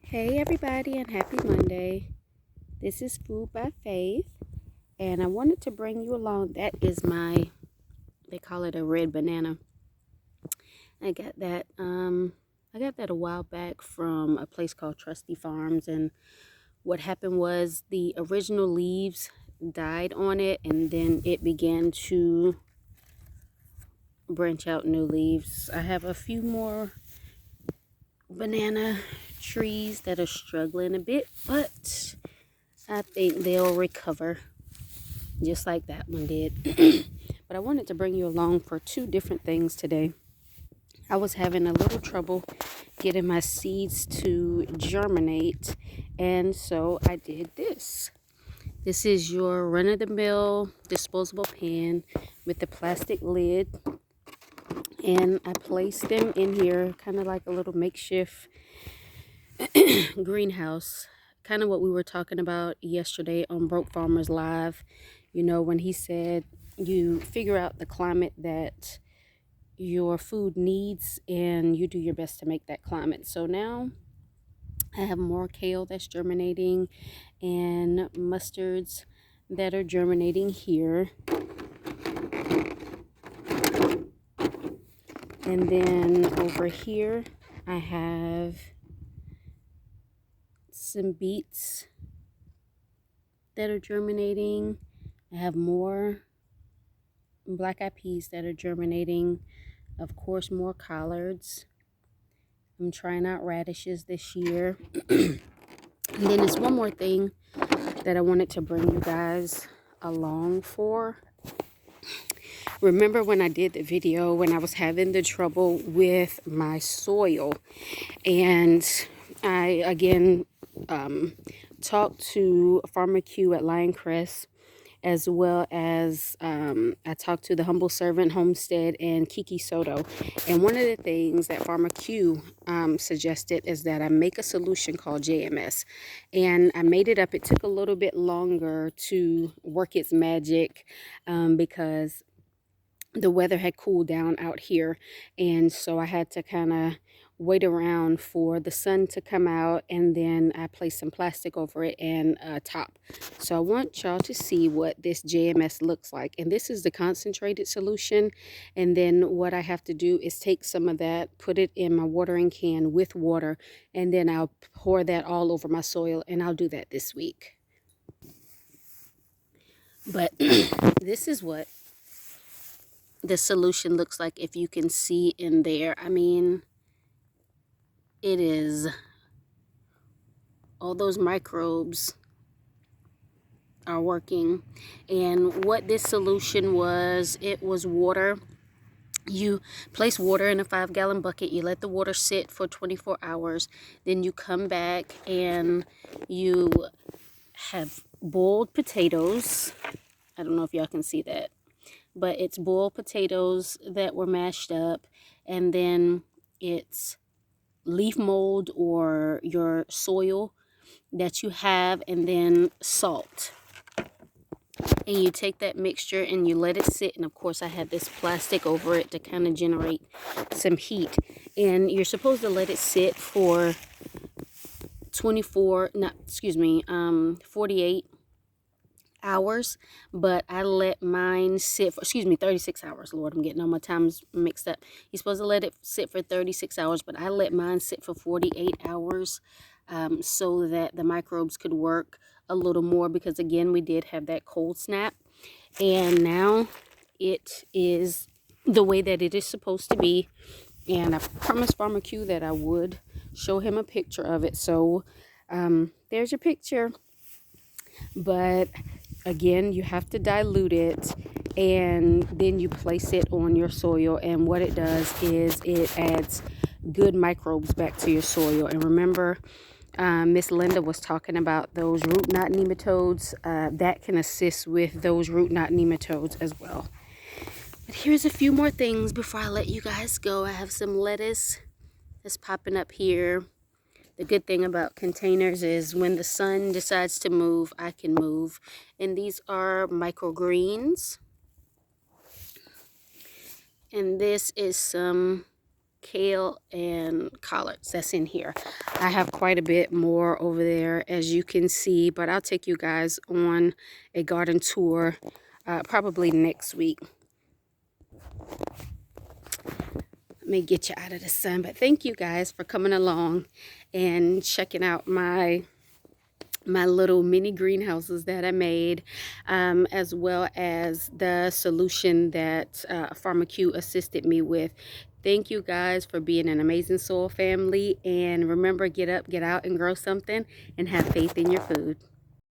Hey everybody, and happy Monday. This is Food by Faith, and I wanted to bring you along. That is they call it a red banana. I got that a while back from a place called Trusty Farms, and what happened was the original leaves died on it, and then it began to branch out new leaves. I have a few more banana trees that are struggling a bit, but I think they'll recover just like that one did. But I wanted to bring you along for two different things today. I was having a little trouble getting my seeds to germinate, and so I did this. This is your run-of-the-mill disposable pan with the plastic lid, and I placed them in here kind of like a little makeshift greenhouse, kind of what we were talking about yesterday on Broke Farmers Live. You know, when he said you figure out the climate that your food needs and you do your best to make that climate. So now I have more kale that's germinating and mustards that are germinating here. And then over here I have some beets that are germinating. I have more black-eyed peas that are germinating. Of course, more collards. I'm trying out radishes this year. And then there's one more thing that I wanted to bring you guys along for. Remember when I did the video when I was having the trouble with my soil, and I again talked to Farmer Q at Lioncrest, as well as I talked to the Humble Servant Homestead and Kiki Soto. And one of the things that Farmer Q suggested is that I make a solution called JMS. And I made it up. It took a little bit longer to work its magic because the weather had cooled down out here, and so I had to kind of wait around for the sun to come out, and then I placed some plastic over it and a top. So I want y'all to see what this JMS looks like, and this is the concentrated solution. And then what I have to do is take some of that, put it in my watering can with water, and then I'll pour that all over my soil, and I'll do that this week. But this is what the solution looks like, if you can see in there. I mean, it is, all those microbes are working. And what this solution was, it was water. You place water in a 5-gallon bucket, you let the water sit for 24 hours, then you come back and you have boiled potatoes. I don't know if y'all can see that, but it's boiled potatoes that were mashed up, and then it's leaf mold or your soil that you have, and then salt. And you take that mixture and you let it sit, and of course I had this plastic over it to kind of generate some heat. And you're supposed to let it sit for 48 hours, but I let mine sit for 36 hours. Lord, I'm getting all my times mixed up. You're supposed to let it sit for 36 hours, but I let mine sit for 48 hours so that the microbes could work a little more, because again, we did have that cold snap, and now it is the way that it is supposed to be. And I promised Farmer Q that I would show him a picture of it, so there's your picture. But again, you have to dilute it, and then you place it on your soil, and what it does is it adds good microbes back to your soil. And remember, Miss Linda was talking about those root knot nematodes. That can assist with those root knot nematodes as well. But here's a few more things before I let you guys go. I have some lettuce that's popping up here. The good thing about containers is when the sun decides to move, I can move. And these are microgreens. And this is some kale and collards that's in here. I have quite a bit more over there, as you can see, but I'll take you guys on a garden tour probably next week. Let me get you out of the sun, but thank you guys for coming along and checking out my little mini greenhouses that I made, as well as the solution that Farmer Q assisted me with. Thank you guys for being an amazing soil family, and remember, get up, get out, and grow something, and have faith in your food.